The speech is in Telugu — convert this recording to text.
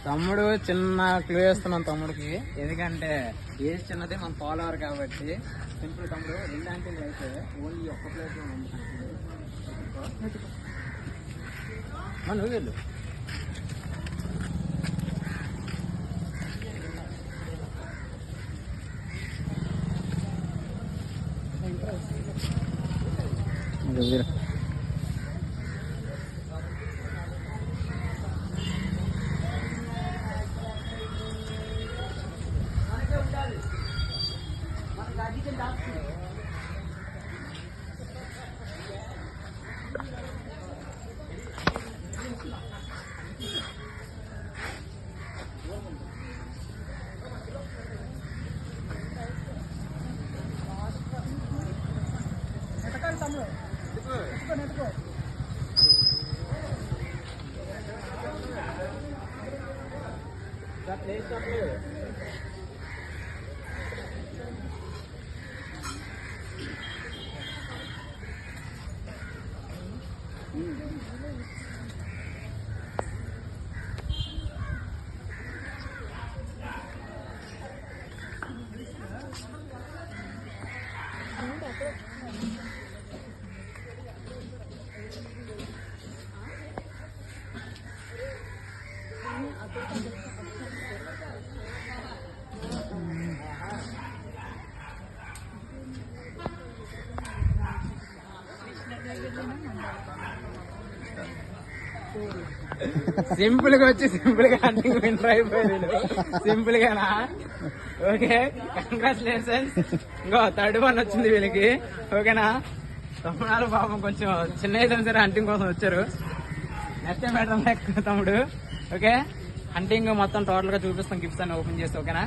తమ్ముడు చిన్న క్లూ వేస్తున్నాం తమ్ముడికి, ఎందుకంటే ఏది చిన్నదే మన ఫాలోవర్ కాబట్టి. సింపుల్ తమ్ముడు, 2 ఆంటీలు అయితే ఓన్లీ ఒక్క ప్లేట్ లో నువ్వు వెళ్ళు. సింపుల్ గా వచ్చి సింపుల్ గా హంటింగ్ విన్నర్ అయిపోయాడు. సింపుల్ గానా? Okay, congratulations. ఇంకో 3rd వన్ వచ్చింది వీళ్ళకి. ఓకేనా? తమ్ముడు పాపం కొంచెం చిన్న అయితే సరే హంటింగ్ కోసం వచ్చారు. నెక్స్ట్ టైం తమ్ముడు. ఓకే, హంటింగ్ మొత్తం టోటల్ గా చూపిస్తాం గిఫ్ట్స్ అన్ని ఓపెన్ చేసి. ఓకేనా?